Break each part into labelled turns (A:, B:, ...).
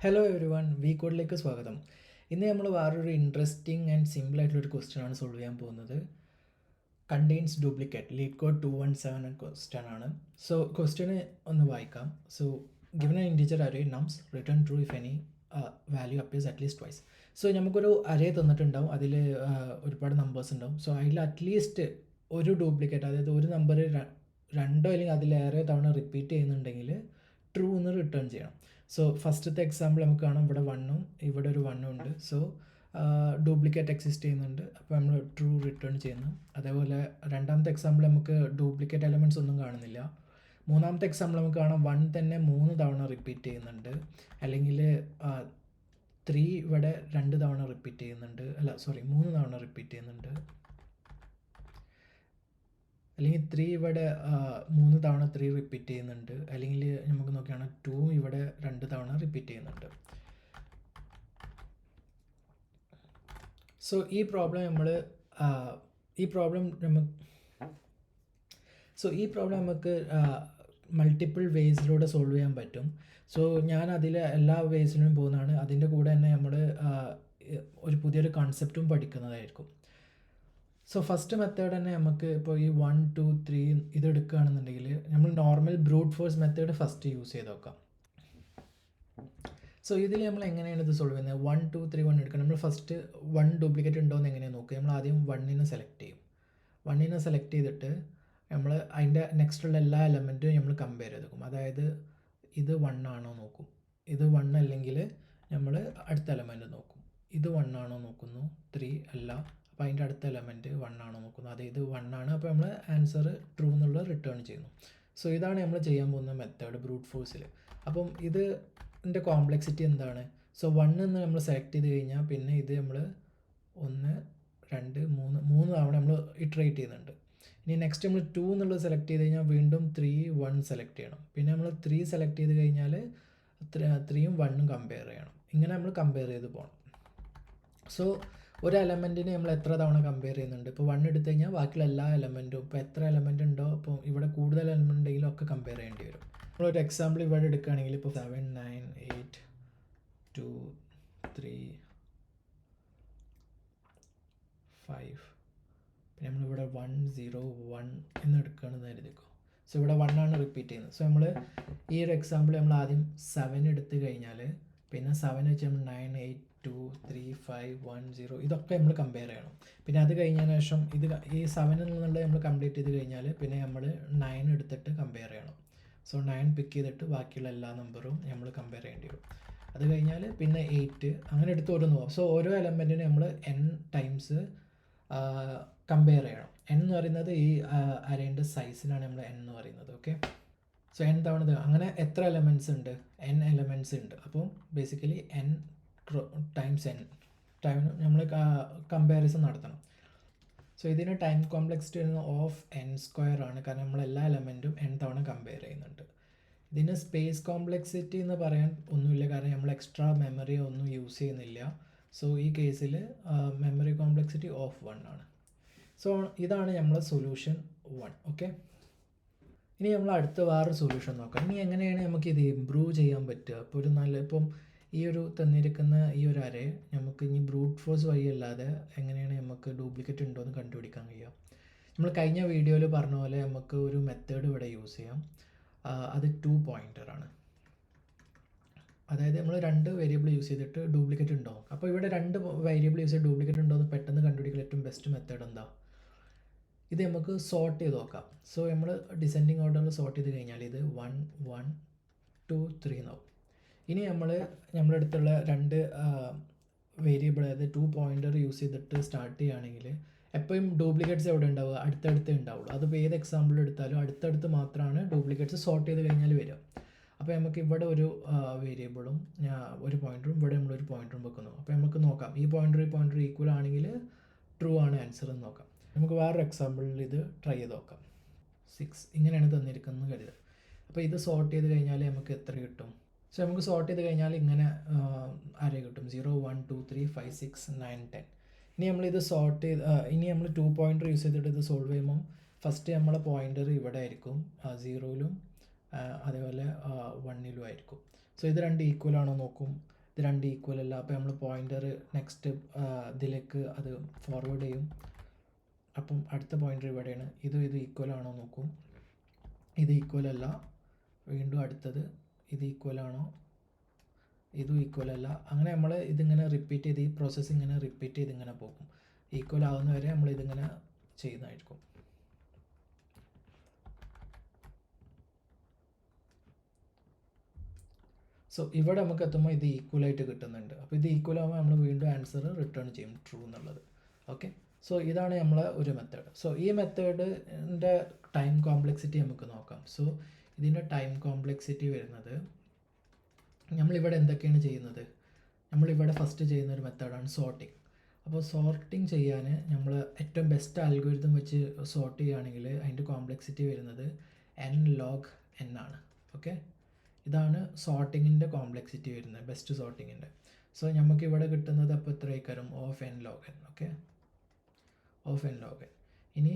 A: Hello every one LeetCodeലേക്ക് സ്വാഗതം. ഇന്ന് നമ്മൾ വേറൊരു ഇൻട്രസ്റ്റിംഗ് ആൻഡ് സിമ്പിൾ ആയിട്ടുള്ളൊരു ക്വസ്റ്റ്യൻ ആണ് സോൾവ് ചെയ്യാൻ പോകുന്നത്. കണ്ടെയ്ൻസ് ഡ്യൂപ്ലിക്കേറ്റ് LeetCode 217 എന്ന ക്വസ്റ്റ്യൻ ആണ്. സോ ക്വസ്റ്റ്യന് ഒന്ന് വായിക്കാം. So given N integer array നംസ് return true if any value appears at least twice. So നമുക്കൊരു അറേ തന്നിട്ടുണ്ടാവും, അതിൽ ഒരുപാട് നമ്പേഴ്സ് ഉണ്ടാവും. സോ അതിൽ അറ്റ്ലീസ്റ്റ് ഒരു ഡ്യൂപ്ലിക്കേറ്റ്, അതായത് ഒരു നമ്പർ രണ്ടോ അല്ലെങ്കിൽ അതിലേറെ തവണ റിപ്പീറ്റ് ചെയ്യുന്നുണ്ടെങ്കിൽ ട്രൂ എന്ന് റിട്ടേൺ ചെയ്യണം. സോ ഫസ്റ്റത്തെ എക്സാമ്പിൾ നമുക്ക് കാണാം, ഇവിടെ വണ്ണും ഇവിടെ ഒരു വണ്ണും ഉണ്ട്. സോ ഡ്യൂപ്ലിക്കേറ്റ് എക്സിസ്റ്റ് ചെയ്യുന്നുണ്ട്, അപ്പോൾ നമ്മൾ ട്രൂ റിട്ടേൺ ചെയ്യുന്നു. അതേപോലെ രണ്ടാമത്തെ എക്സാമ്പിൾ നമുക്ക് ഡ്യൂപ്ലിക്കേറ്റ് എലമെൻറ്റ്സ് ഒന്നും കാണുന്നില്ല. മൂന്നാമത്തെ എക്സാമ്പിൾ നമുക്ക് കാണാം, 1 തന്നെ 3 തവണ റിപ്പീറ്റ് ചെയ്യുന്നുണ്ട്, അല്ലെങ്കിൽ 3 ഇവിടെ 2 തവണ റിപ്പീറ്റ് ചെയ്യുന്നുണ്ട്, 3 തവണ റിപ്പീറ്റ് ചെയ്യുന്നുണ്ട്, അല്ലെങ്കിൽ 3 ഇവിടെ 3 തവണ 3 റിപ്പീറ്റ് ചെയ്യുന്നുണ്ട്, അല്ലെങ്കിൽ നമുക്ക് നോക്കുകയാണെങ്കിൽ 2 ഇവിടെ 2 തവണ റിപ്പീറ്റ് ചെയ്യുന്നുണ്ട്. സോ ഈ പ്രോബ്ലം നമുക്ക് മൾട്ടിപ്പിൾ വേസിലൂടെ സോൾവ് ചെയ്യാൻ പറ്റും. സോ ഞാൻ അതിൽ എല്ലാ വേസിലും പോകുന്നതാണ്. അതിൻ്റെ കൂടെ തന്നെ നമ്മൾ ഒരു പുതിയൊരു കൺസെപ്റ്റും പഠിക്കുന്നതായിരിക്കും. സോ ഫസ്റ്റ് മെത്തേഡ് തന്നെ നമുക്ക് ഇപ്പോൾ ഈ 1 2 3 ഇത് എടുക്കുകയാണെന്നുണ്ടെങ്കിൽ നമ്മൾ normal brute force method first use ചെയ്ത് നോക്കാം. സോ ഇതിൽ നമ്മൾ എങ്ങനെയാണ് ഇത് സോൾവ് ചെയ്യുന്നത്? 1 2 3 1 എടുക്കുക. നമ്മൾ ഫസ്റ്റ് 1 ഡ്യൂപ്ലിക്കേറ്റ് ഉണ്ടോ എന്ന് എങ്ങനെയാണ് നോക്കുക? നമ്മൾ ആദ്യം 1നെ സെലക്ട് ചെയ്യും. 1നെ സെലക്ട് ചെയ്തിട്ട് നമ്മൾ അതിൻ്റെ നെക്സ്റ്റുള്ള എല്ലാ എലമെൻറ്റും നമ്മൾ കമ്പയർ ചെയ്ത് നോക്കും. അതായത് ഇത് 1 ആണോ നോക്കും, ഇത് 1 അല്ലെങ്കിൽ നമ്മൾ അടുത്ത എലമെൻറ്റ് നോക്കും. ഇത് 1 ആണോ നോക്കുന്നു, 3 അല്ല, അപ്പോൾ അതിൻ്റെ അടുത്ത എലമെൻറ്റ് 1 ആണോ നോക്കുന്നു, അത് ഇത് 1 ആണ്, അപ്പോൾ നമ്മൾ ആൻസർ ട്രൂ എന്നുള്ളത് റിട്ടേൺ ചെയ്യുന്നു. സോ ഇതാണ് നമ്മൾ ചെയ്യാൻ പോകുന്ന മെത്തേഡ് ബ്രൂട്ട് ഫോഴ്സിൽ. അപ്പം ഇതിൻ്റെ കോംപ്ലക്സിറ്റി എന്താണ്? സോ 1 എന്ന് നമ്മൾ സെലക്ട് ചെയ്ത് കഴിഞ്ഞാൽ പിന്നെ ഇത് നമ്മൾ 1 2 3 തവണ നമ്മൾ ഇറ്ററേറ്റ് ചെയ്യുന്നുണ്ട്. ഇനി നെക്സ്റ്റ് നമ്മൾ 2 എന്നുള്ളത് സെലക്ട് ചെയ്ത് കഴിഞ്ഞാൽ വീണ്ടും 3 1 സെലക്ട് ചെയ്യണം. പിന്നെ നമ്മൾ 3 സെലക്ട് ചെയ്ത് കഴിഞ്ഞാൽ 3യും 1ഉം കമ്പയർ ചെയ്യണം. ഇങ്ങനെ നമ്മൾ കമ്പയർ ചെയ്ത് പോകണം. സോ ഒരു എലമെൻറ്റിനെ നമ്മൾ എത്ര തവണ കമ്പയർ ചെയ്യുന്നുണ്ട്? ഇപ്പോൾ 1 എടുത്തു കഴിഞ്ഞാൽ ബാക്കിയുള്ള എല്ലാ എലമെൻറ്റും, ഇപ്പോൾ എത്ര എലമെൻറ്റ് ഉണ്ടോ, അപ്പോൾ ഇവിടെ കൂടുതൽ എലമെൻറ്റ് ഉണ്ടെങ്കിലും ഒക്കെ കമ്പയർ ചെയ്യേണ്ടി വരും. നമ്മളൊരു എക്സാമ്പിൾ ഇവിടെ എടുക്കുകയാണെങ്കിൽ ഇപ്പോൾ 7 9 8 2 3 5, പിന്നെ നമ്മളിവിടെ 1 0 1 എന്ന് എടുക്കുകയാണെന്ന് കരുതിക്കോ. സോ ഇവിടെ 1 ആണ് റിപ്പീറ്റ് ചെയ്യുന്നത്. സോ നമ്മൾ ഈ ഒരു എക്സാമ്പിൾ നമ്മൾ ആദ്യം 7 എടുത്തു കഴിഞ്ഞാൽ പിന്നെ 7 വെച്ച് നമ്മൾ 9 8 2 3 5 1 0 ഇതൊക്കെ നമ്മൾ കമ്പയർ ചെയ്യണം. പിന്നെ അത് കഴിഞ്ഞതിന് ശേഷം ഈ 7 എന്നുള്ളത് നമ്മൾ കംപ്ലീറ്റ് ചെയ്ത് കഴിഞ്ഞാൽ പിന്നെ നമ്മൾ 9 എടുത്തിട്ട് കമ്പയർ ചെയ്യണം. സോ 9 പിക്ക് ചെയ്തിട്ട് ബാക്കിയുള്ള എല്ലാ നമ്പറും നമ്മൾ കമ്പയർ ചെയ്യേണ്ടി വരും. അത് കഴിഞ്ഞാൽ പിന്നെ 8 അങ്ങനെ എടുത്ത് ഓരോന്ന് പോകും. സോ ഓരോ എലമെൻറ്റിനും നമ്മൾ n ടൈംസ് കമ്പയർ ചെയ്യണം. n എന്ന് പറയുന്നത് ഈ അറേൻ്റെ സൈസിനാണ് നമ്മൾ n എന്ന് പറയുന്നത്. ഓക്കെ, സോ n തവണ അങ്ങനെ എത്ര എലമെൻറ്റ്സ് ഉണ്ട്? n എലമെൻറ്റ്സ് ഉണ്ട്. അപ്പോൾ basically n times n time നമ്മൾ കമ്പാരിസൺ നടത്തണം. സോ ഇതിന് ടൈം കോംപ്ലക്സിറ്റി ഓഫ് n² ആണ്, കാരണം നമ്മൾ എല്ലാ എലമെൻറ്റും n തവണ കമ്പയർ ചെയ്യുന്നുണ്ട്. ഇതിന് സ്പേസ് കോംപ്ലക്സിറ്റി എന്ന് പറയാൻ ഒന്നുമില്ല, കാരണം നമ്മൾ എക്സ്ട്രാ മെമ്മറി ഒന്നും യൂസ് ചെയ്യുന്നില്ല. സോ ഈ കേസിൽ മെമ്മറി കോംപ്ലക്സിറ്റി ഓഫ് 1 ആണ്. സോ ഇതാണ് നമ്മളെ സൊല്യൂഷൻ 1. ഓക്കെ, ഇനി നമ്മൾ അടുത്ത വേറൊരു സൊല്യൂഷൻ നോക്കാം. ഇനി എങ്ങനെയാണ് നമുക്ക് ഇത് ഇമ്പ്രൂവ് ചെയ്യാൻ പറ്റുക? ഇപ്പോൾ ഇപ്പം ഈ ഒരു തന്നിരിക്കുന്ന ഈ ഒരു അറേ നമുക്ക് ഇനി ബ്രൂട്ട് ഫോഴ്സ് വഴി അല്ലാതെ എങ്ങനെയാണ് നമുക്ക് ഡ്യൂപ്ലിക്കേറ്റ് ഉണ്ടോ എന്ന് കണ്ടുപിടിക്കാൻ കഴിയുക? നമ്മൾ കഴിഞ്ഞ വീഡിയോയിൽ പറഞ്ഞ പോലെ നമുക്ക് ഒരു മെത്തേഡ് ഇവിടെ യൂസ് ചെയ്യാം. അത് 2 പോയിൻ്റർ ആണ്. അതായത് നമ്മൾ 2 വേരിയബിൾ യൂസ് ചെയ്തിട്ട് ഡ്യൂപ്ലിക്കേറ്റ് ഉണ്ടോ. അപ്പോൾ ഇവിടെ 2 വേരിയബിൾ യൂസ് ചെയ്ത് ഡ്യൂപ്ലിക്കേറ്റ് ഉണ്ടോ എന്ന് പെട്ടെന്ന് കണ്ടുപിടിക്കാൻ ഏറ്റവും ബെസ്റ്റ് മെത്തേഡ് എന്താ? ഇത് നമുക്ക് സോർട്ട് ചെയ്ത് നോക്കാം. സോ നമ്മൾ ഡിസെൻഡിങ് ഓർഡറിൽ സോർട്ട് ചെയ്ത് കഴിഞ്ഞാൽ ഇത് 1 1 2 3 എന്നാവും. ഇനി നമ്മുടെ അടുത്തുള്ള 2 വേരിയബിൾ, അതായത് 2 പോയിൻ്റർ യൂസ് ചെയ്തിട്ട് സ്റ്റാർട്ട് ചെയ്യുകയാണെങ്കിൽ എപ്പോഴും ഡ്യൂപ്ലിക്കേറ്റ്സ് എവിടെ ഉണ്ടാവുക? അടുത്തടുത്ത് ഉണ്ടാവുള്ളൂ. അതിപ്പോൾ ഏത് എക്സാമ്പിൾ എടുത്താലും അടുത്തടുത്ത് മാത്രമാണ് ഡ്യൂപ്ലിക്കേറ്റ്സ് സോർട്ട് ചെയ്ത് കഴിഞ്ഞാൽ വരിക. അപ്പോൾ നമുക്ക് ഇവിടെ ഒരു വേരിയബിളും ഒരു പോയിൻ്ററും ഇവിടെ നമ്മളൊരു പോയിൻ്ററും വെക്കുന്നു. അപ്പോൾ നമുക്ക് നോക്കാം, ഈ പോയിൻ്റർ ഈക്വൽ ആണെങ്കിൽ ട്രൂ ആണ് ആൻസർ എന്ന് നോക്കാം. നമുക്ക് വേറൊരു എക്സാമ്പിളിൽ ഇത് ട്രൈ ചെയ്ത് നോക്കാം. 6 ഇങ്ങനെയാണ് തന്നിരിക്കുന്നത് കരുതുക. അപ്പോൾ ഇത് സോർട്ട് ചെയ്ത് കഴിഞ്ഞാൽ നമുക്ക് എത്ര കിട്ടും? സോ നമുക്ക് സോർട്ട് ചെയ്ത് കഴിഞ്ഞാൽ ഇങ്ങനെ അറേ കിട്ടും, 0 1 2 3 5 6 9 10. ഇനി നമ്മളിത് ഇനി നമ്മൾ 2 പോയിൻ്റർ യൂസ് ചെയ്തിട്ട് ഇത് സോൾവ് ചെയ്യുമ്പം ഫസ്റ്റ് നമ്മളെ പോയിൻ്റർ ഇവിടെ ആയിരിക്കും, 0യിലും അതേപോലെ 1 ആയിരിക്കും. സോ ഇത് രണ്ട് ഈക്വൽ ആണോ നോക്കും. ഇത് രണ്ട് ഈക്വൽ അല്ല, അപ്പോൾ നമ്മൾ പോയിൻ്റർ നെക്സ്റ്റ് ഇതിലേക്ക് അത് ഫോർവേഡ് ചെയ്യും. അപ്പം അടുത്ത പോയിൻ്റർ ഇവിടെയാണ്. ഇത് ഈക്വൽ ആണോ നോക്കും. ഇത് ഈക്വൽ അല്ല, വീണ്ടും അടുത്തത് ഇത് ഈക്വൽ ആണോ, ഇതും ഈക്വൽ അല്ല. അങ്ങനെ നമ്മൾ ഇതിങ്ങനെ റിപ്പീറ്റ് ചെയ്ത് ഈ പ്രോസസ്സ് ഇങ്ങനെ റിപ്പീറ്റ് ചെയ്ത് ഇങ്ങനെ പോകും. ഈക്വൽ ആവുന്ന വരെ നമ്മൾ ഇതിങ്ങനെ ചെയ്യുന്നതായിരിക്കും. സോ ഇവിടെ നമുക്ക് എത്തുമ്പോൾ ഇത് ഈക്വലായിട്ട് കിട്ടുന്നുണ്ട്. അപ്പോൾ ഇത് ഈക്വൽ ആകുമ്പോൾ നമ്മൾ വീണ്ടും ആൻസർ റിട്ടേൺ ചെയ്യും ട്രൂ എന്നുള്ളത്. ഓക്കെ, സോ ഇതാണ് നമ്മളെ ഒരു മെത്തേഡ്. സോ ഈ മെത്തേഡിൻ്റെ ടൈം കോംപ്ലക്സിറ്റി നമുക്ക് നോക്കാം. സോ ഇതിൻ്റെ ടൈം കോംപ്ലക്സിറ്റി വരുന്നത്, നമ്മളിവിടെ എന്തൊക്കെയാണ് ചെയ്യുന്നത്, നമ്മളിവിടെ ഫസ്റ്റ് ചെയ്യുന്ന ഒരു മെത്തേഡാണ് സോർട്ടിങ്. അപ്പോൾ സോർട്ടിങ് ചെയ്യാൻ നമ്മൾ ഏറ്റവും ബെസ്റ്റ് അൽഗോരിതം വെച്ച് സോർട്ട് ചെയ്യുകയാണെങ്കിൽ അതിൻ്റെ കോംപ്ലക്സിറ്റി വരുന്നത് n log n ആണ്. ഓക്കെ, ഇതാണ് സോർട്ടിങ്ങിൻ്റെ കോംപ്ലക്സിറ്റി വരുന്നത്, ബെസ്റ്റ് സോർട്ടിങ്ങിൻ്റെ. സോ നമുക്ക് ഇവിടെ കിട്ടുന്നത് അപ്പോൾ എത്രയായിക്കാരും of n log n. Okay, of n log n. ഇനി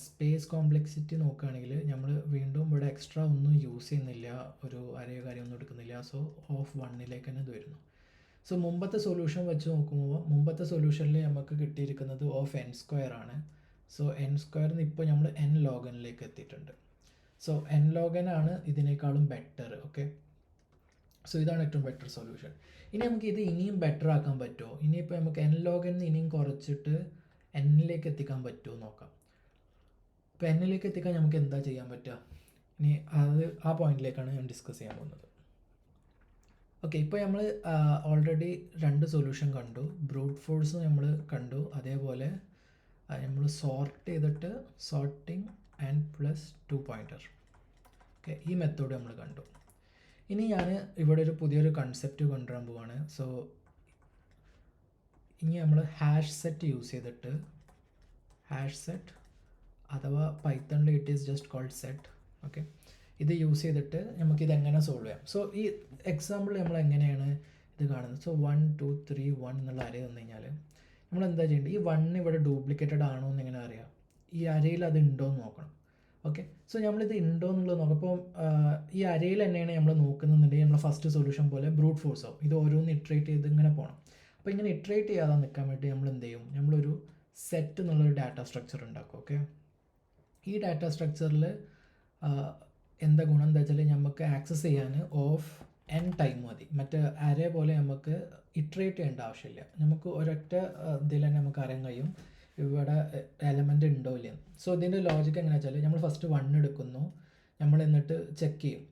A: സ്പേസ് കോംപ്ലക്സിറ്റി നോക്കുകയാണെങ്കിൽ നമ്മൾ വീണ്ടും ഇവിടെ എക്സ്ട്രാ ഒന്നും യൂസ് ചെയ്യുന്നില്ല, ഒരു അരയോ കാര്യമൊന്നും എടുക്കുന്നില്ല. സോ ഓഫ് 1 തന്നെ ഇത് വരുന്നു. സോ മുമ്പത്തെ സൊല്യൂഷൻ വെച്ച് നോക്കുമ്പോൾ മുമ്പത്തെ സൊല്യൂഷനിൽ നമുക്ക് കിട്ടിയിരിക്കുന്നത് ഓഫ് n² ആണ്. സോ n² ഇപ്പോൾ നമ്മൾ n log n എത്തിയിട്ടുണ്ട്. സോ n log n ആണ് ഇതിനേക്കാളും ബെറ്റർ. ഓക്കെ, സോ ഇതാണ് ഏറ്റവും ബെറ്റർ സൊല്യൂഷൻ. ഇനി നമുക്ക് ഇത് ഇനിയും ബെറ്റർ ആക്കാൻ പറ്റുമോ, ഇനിയിപ്പോൾ നമുക്ക് n log n ഇനിയും കുറച്ചിട്ട് n എത്തിക്കാൻ പറ്റുമോ നോക്കാം. അപ്പോൾ n എത്തിക്കാൻ നമുക്ക് എന്താ ചെയ്യാൻ പറ്റുക, ഇനി അത് ആ പോയിന്റിലേക്കാണ് ഞാൻ ഡിസ്കസ് ചെയ്യാൻ പോകുന്നത്. ഓക്കെ, ഇപ്പോൾ നമ്മൾ ഓൾറെഡി രണ്ട് സൊല്യൂഷൻ കണ്ടു, ബ്രൂട്ട് ഫോഴ്സ് നമ്മൾ കണ്ടു, അതേപോലെ നമ്മൾ സോർട്ട് ചെയ്തിട്ട് sorting and plus 2 pointer. Okay, ഈ മെത്തേഡ് നമ്മൾ കണ്ടു. ഇനി ഞാൻ ഇവിടെ ഒരു പുതിയൊരു കൺസെപ്റ്റ് കൊണ്ടുവരാൻ പോവാണ്. സോ ഇനി നമ്മൾ ഹാഷ് സെറ്റ് യൂസ് ചെയ്തിട്ട്, ഹാഷ് സെറ്റ് അഥവാ പൈത്തണിൽ it is just called set. Okay, ഇത് യൂസ് ചെയ്തിട്ട് നമുക്കിത് എങ്ങനെ സോൾവ് ചെയ്യാം. സോ ഈ എക്സാമ്പിൾ നമ്മൾ എങ്ങനെയാണ് ഇത് കാണുന്നത്. സോ 1 2 3 1 എന്നുള്ള അരേ വന്നു കഴിഞ്ഞാൽ നമ്മൾ എന്താ ചെയ്യേണ്ടത്, ഈ 1 ഇവിടെ ഡ്യൂപ്ലിക്കേറ്റഡ് ആണോ എന്ന് എങ്ങനെ അറിയാം, ഈ അരയിൽ അത് ഉണ്ടോ എന്ന് നോക്കണം. ഓക്കെ, സോ നമ്മളിത് ഉണ്ടോ എന്നുള്ളത് നോക്കാം. അപ്പോൾ ഈ അരയിൽ തന്നെയാണ് നമ്മൾ നോക്കുന്നുണ്ടെങ്കിൽ നമ്മൾ ഫസ്റ്റ് സൊല്യൂഷൻ പോലെ ബ്രൂട്ട് ഫോഴ്സ് ആവും. ഇത് ഓരോന്ന് ഇറ്ററേറ്റ് ചെയ്ത് ഇങ്ങനെ പോകണം. അപ്പോൾ ഇങ്ങനെ ഇറ്ററേറ്റ് ചെയ്യാതെ നിൽക്കാൻ വേണ്ടി നമ്മൾ എന്ത് ചെയ്യും, നമ്മളൊരു സെറ്റ് എന്നുള്ളൊരു ഡാറ്റ സ്ട്രക്ചർ ഉണ്ടാക്കും. ഓക്കെ, ഈ ഡാറ്റ സ്ട്രക്ചറിൽ എന്താ ഗുണം എന്താ വെച്ചാൽ നമുക്ക് ആക്സസ് ചെയ്യാൻ ഓഫ് n ടൈം മതി. മറ്റേ അരേ പോലെ നമുക്ക് ഇറ്ററേറ്റ് ചെയ്യേണ്ട ആവശ്യമില്ല. നമുക്ക് ഒരൊറ്റ ഇതിൽ തന്നെ നമുക്ക് അറിയാൻ കഴിയും ഇവിടെ എലമെൻ്റ് ഉണ്ടോ ഇല്ലെന്ന്. സോ ഇതിൻ്റെ ലോജിക്ക് എങ്ങനെയാണെന്ന് വെച്ചാൽ നമ്മൾ ഫസ്റ്റ് 1 എടുക്കുന്നു, നമ്മൾ എന്നിട്ട് ചെക്ക് ചെയ്യും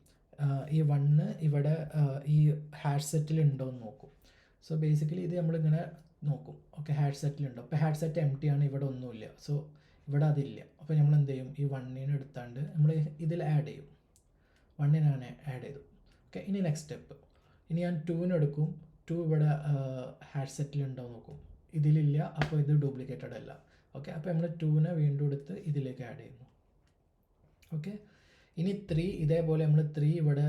A: ഈ 1 ഇവിടെ ഈ ഹാഷ് സെറ്റിൽ ഉണ്ടോ എന്ന് നോക്കും. സോ ബേസിക്കലി ഇത് നമ്മളിങ്ങനെ നോക്കും. ഓക്കെ, ഹാഷ് സെറ്റിലുണ്ടോ, അപ്പോൾ ഹാഷ് സെറ്റ് എം ടി ആണ്, ഇവിടെ ഒന്നുമില്ല. സോ ഇവിടെ അതില്ല. അപ്പോൾ നമ്മൾ എന്ത് ചെയ്യും, ഈ 1 എടുത്താണ്ട് നമ്മൾ ഇതിൽ ആഡ് ചെയ്യും, 1 ആഡ് ചെയ്തു. ഓക്കെ, ഇനി നെക്സ്റ്റ് സ്റ്റെപ്പ്, ഇനി ഞാൻ 2 എടുക്കും, 2 ഇവിടെ ഹാഷ് സെറ്റിലുണ്ടോ നോക്കും, ഇതിലില്ല, അപ്പോൾ ഇത് ഡ്യൂപ്ലിക്കേറ്റഡ് അല്ല. ഓക്കെ, അപ്പോൾ നമ്മൾ 2 വീണ്ടും എടുത്ത് ഇതിലേക്ക് ആഡ് ചെയ്യുന്നു. ഓക്കെ, ഇനി 3 ഇതേപോലെ നമ്മൾ 3 ഇവിടെ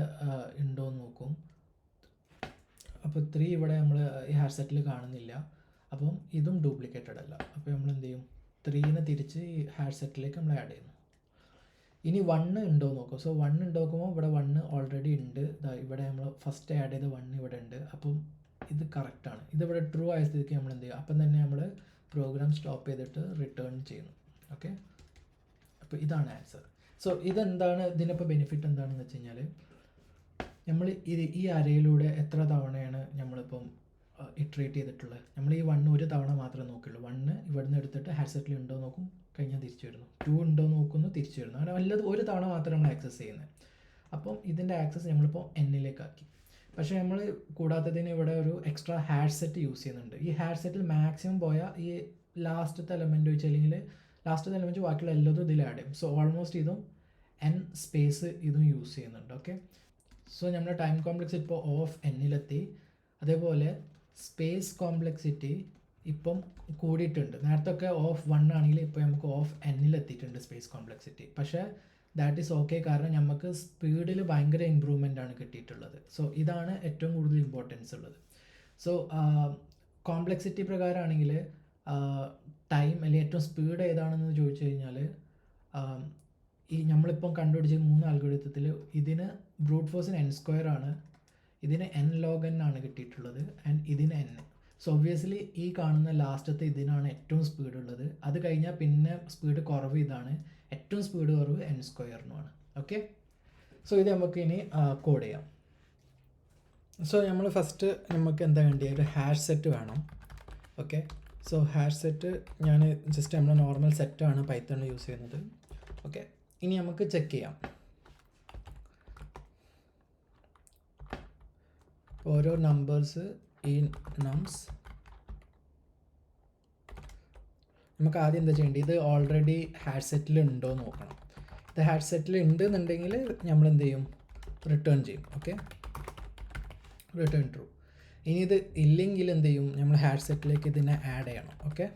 A: ഉണ്ടോ എന്ന് നോക്കും. അപ്പോൾ 3 ഇവിടെ നമ്മൾ ഈ ഹാഷ് സെറ്റിൽ കാണുന്നില്ല, അപ്പം ഇതും ഡ്യൂപ്ലിക്കേറ്റഡ് അല്ല. അപ്പോൾ നമ്മൾ എന്ത് ചെയ്യും, 3 തിരിച്ച് ഈ ഹാഷ് സെറ്റിലേക്ക് നമ്മൾ ആഡ് ചെയ്യുന്നു. ഇനി 1 ഉണ്ടോ നോക്കും. സോ 1 ഉണ്ടോ നോക്കുമ്പോൾ ഇവിടെ 1 ഓൾറെഡി ഉണ്ട്, ഇവിടെ നമ്മൾ ഫസ്റ്റ് ആഡ് ചെയ്ത 1 ഇവിടെ ഉണ്ട്. അപ്പം ഇത് കറക്റ്റാണ്, ഇതിവിടെ ട്രൂ ആയ സ്ഥിതിക്ക് നമ്മൾ എന്ത് ചെയ്യും, അപ്പം തന്നെ നമ്മൾ പ്രോഗ്രാം സ്റ്റോപ്പ് ചെയ്തിട്ട് റിട്ടേൺ ചെയ്യുന്നു. ഓക്കെ, അപ്പോൾ ഇതാണ് ആൻസർ. സോ ഇതെന്താണ്, ഇതിനിപ്പോൾ ബെനിഫിറ്റ് എന്താണെന്ന് വെച്ച് കഴിഞ്ഞാൽ നമ്മൾ ഈ അരയിലൂടെ എത്ര തവണയാണ് നമ്മളിപ്പം ഇറ്ററേറ്റ് ചെയ്തിട്ടുള്ളത്. നമ്മൾ ഈ 1 ഒരു തവണ മാത്രമേ നോക്കുള്ളൂ. 1 ഇവിടുന്ന് എടുത്തിട്ട് ഹാഷ് സെറ്റിൽ ഉണ്ടോ നോക്കും, കഴിഞ്ഞാൽ തിരിച്ചു വരുന്നു. 2 ഉണ്ടോ നോക്കുന്നു, തിരിച്ചു വരുന്നു. അങ്ങനെ വല്ലത് ഒരു തവണ മാത്രമേ നമ്മൾ ആക്സസ് ചെയ്യുന്നത്. അപ്പം ഇതിൻ്റെ ആക്സസ് നമ്മളിപ്പോൾ n-ലേക്കാക്കി. പക്ഷേ നമ്മൾ കൂടാത്തതിന് ഇവിടെ ഒരു എക്സ്ട്രാ ഹാഷ് സെറ്റ് യൂസ് ചെയ്യുന്നുണ്ട്. ഈ ഹാഷ് സെറ്റിൽ മാക്സിമം പോയാൽ ഈ ലാസ്റ്റത്തെ എലമെൻറ്റ് വെച്ച്, അല്ലെങ്കിൽ ലാസ്റ്റത്തെ എലമെൻറ്റ് ബാക്കിയുള്ള എല്ലാതും ഇതിൽ ആഡ് ചെയ്യും. സോ ഓൾമോസ്റ്റ് ഇതും n സ്പേസ് ഇതും യൂസ് ചെയ്യുന്നുണ്ട്. ഓക്കെ, സോ നമ്മുടെ ടൈം കോംപ്ലക്സിറ്റി ഇപ്പോൾ ഓഫ് n-ലെത്തി. അതേപോലെ സ്പേസ് കോംപ്ലക്സിറ്റി ഇപ്പം കൂടിയിട്ടുണ്ട്. നേരത്തെ ഒക്കെ ഓഫ് 1 ആണെങ്കിൽ ഇപ്പോൾ നമുക്ക് ഓഫ് n-ലെത്തിയിട്ടുണ്ട് സ്പേസ് കോംപ്ലക്സിറ്റി. പക്ഷേ ദാറ്റ് ഈസ് ഓക്കെ, കാരണം നമുക്ക് സ്പീഡിൽ ഭയങ്കര ഇമ്പ്രൂവ്മെൻ്റ് ആണ് കിട്ടിയിട്ടുള്ളത്. സോ ഇതാണ് ഏറ്റവും കൂടുതൽ ഇമ്പോർട്ടൻസ് ഉള്ളത്. സോ കോംപ്ലക്സിറ്റി പ്രകാരമാണെങ്കിൽ ടൈം അല്ലെങ്കിൽ ഏറ്റവും സ്പീഡ് ഏതാണെന്ന് ചോദിച്ചു കഴിഞ്ഞാൽ ഈ നമ്മളിപ്പം കണ്ടുപിടിച്ച 3 അൽഗോരിതത്തിൽ ഇതിന് ബ്രൂട്ട് ഫോഴ്സിന് n² ആണ്, ഇതിന് n log n ആണ് കിട്ടിയിട്ടുള്ളത്, ആൻഡ് ഇതിന് n. സോ ഒബ്വിയസ്ലി ഈ കാണുന്ന ലാസ്റ്റത്തെ ഇതിനാണ് ഏറ്റവും സ്പീഡ് ഉള്ളത്. അത് കഴിഞ്ഞാൽ പിന്നെ സ്പീഡ് കുറവ് ഇതാണ്, ഏറ്റവും സ്പീഡ് കുറവ് n²നുമാണ്. ഓക്കെ, സോ ഇത് നമുക്ക് ഇനി കോഡ് ചെയ്യാം. സോ നമ്മൾ ഫസ്റ്റ് നമുക്ക് എന്താ വേണ്ടിയത്, ഒരു ഹാഷ് സെറ്റ് വേണം. ഓക്കെ, സോ ഹാഷ് സെറ്റ് ഞാൻ ജസ്റ്റ് നമ്മൾ നോർമൽ സെറ്റാണ് പൈത്തണിൽ യൂസ് ചെയ്യുന്നത്. ഓക്കെ, ഇനി നമുക്ക് ചെക്ക് ചെയ്യാം. ഓരോ നമ്പേഴ്സ് ഈ നംസ് നമുക്ക് ആദ്യം എന്താ ചെയ്യേണ്ടത്, ഇത് ഓൾറെഡി ഹാഷ് സെറ്റിൽ ഉണ്ടോ എന്ന് നോക്കണം. ഇത് ഹാഷ് സെറ്റിൽ ഉണ്ട് എന്നുണ്ടെങ്കിൽ നമ്മൾ എന്ത് ചെയ്യും, റിട്ടേൺ ചെയ്യും. Okay, return true. ഇനി ഇത് ഇല്ലെങ്കിൽ എന്ത് ചെയ്യും, നമ്മൾ ഹാഷ് സെറ്റിലേക്ക് ഇതിനെ ആഡ് ചെയ്യണം. ഓക്കെ,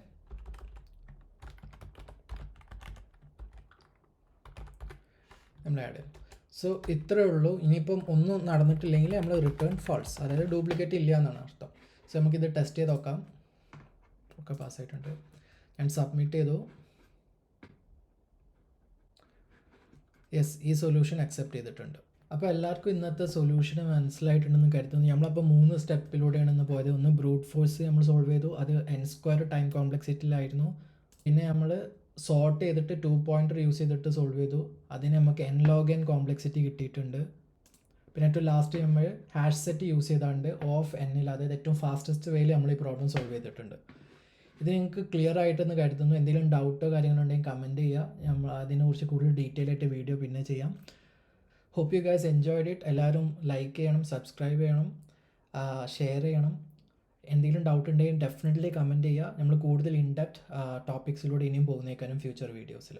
A: നമ്മൾ ആഡ് ചെയ്യും. സോ ഇത്രയേ ഉള്ളൂ. ഇനിയിപ്പം ഒന്നും നടന്നിട്ടില്ലെങ്കിൽ നമ്മൾ റിട്ടേൺ ഫാൾസ്, അതായത് ഡ്യൂപ്ലിക്കേറ്റ് ഇല്ല എന്നാണ് അർത്ഥം. സോ നമുക്കിത് ടെസ്റ്റ് ചെയ്ത് നോക്കാം. ഒക്കെ പാസ്സായിട്ടുണ്ട്. ഞാൻ സബ്മിറ്റ് ചെയ്തു. യെസ്, ഈ സൊല്യൂഷൻ അക്സെപ്റ്റ് ചെയ്തിട്ടുണ്ട്. അപ്പോൾ എല്ലാവർക്കും ഇന്നത്തെ സൊല്യൂഷൻ മനസ്സിലായിട്ടുണ്ടെന്ന് കരുതുന്നു. നമ്മളപ്പോൾ 3 സ്റ്റെപ്പിലൂടെയാണ് ഇന്ന് പോയത്. ഒന്ന് ബ്രൂട്ട് ഫോഴ്സ് നമ്മൾ സോൾവ് ചെയ്തു, അത് n² ടൈം കോംപ്ലക്സിറ്റിയിലായിരുന്നു. പിന്നെ നമ്മൾ സോർട്ട് ചെയ്തിട്ട് 2 പോയിൻ്റർ യൂസ് ചെയ്തിട്ട് സോൾവ് ചെയ്തു, അതിന് നമുക്ക് n log n കോംപ്ലക്സിറ്റി കിട്ടിയിട്ടുണ്ട്. പിന്നെ ഏറ്റവും ലാസ്റ്റ് നമ്മൾ ഹാഷ് സെറ്റ് യൂസ് ചെയ്താണ്ട് ഓഫ് എന്നിൽ, അതായത് ഏറ്റവും ഫാസ്റ്റസ്റ്റ് വേയിൽ നമ്മൾ ഈ പ്രോബ്ലം സോൾവ് ചെയ്തിട്ടുണ്ട്. ഇത് നിങ്ങൾക്ക് ക്ലിയർ ആയിട്ടെന്ന് കരുതുന്നു. എന്തെങ്കിലും ഡൗട്ടോ കാര്യങ്ങളുണ്ടെങ്കിൽ കമൻറ്റ് ചെയ്യുക. നമ്മൾ അതിനെക്കുറിച്ച് കൂടുതൽ ഡീറ്റെയിൽ ആയിട്ട് വീഡിയോ പിന്നെ ചെയ്യാം. Hope you guys enjoyed it. എല്ലാവരും ലൈക്ക് ചെയ്യണം, സബ്സ്ക്രൈബ് ചെയ്യണം, ഷെയർ ചെയ്യണം. എന്തെങ്കിലും ഡൗട്ട് ഉണ്ടെങ്കിൽ ഡെഫിനറ്റ്ലി കമൻറ്റ് ചെയ്യുക. നമ്മൾ കൂടുതൽ ഇൻ ഡെപ്ത് ടോപ്പിക്സിലൂടെ ഇനിയും പോകുന്നേക്കാനും ഫ്യൂച്ചർ വീഡിയോസിൽ.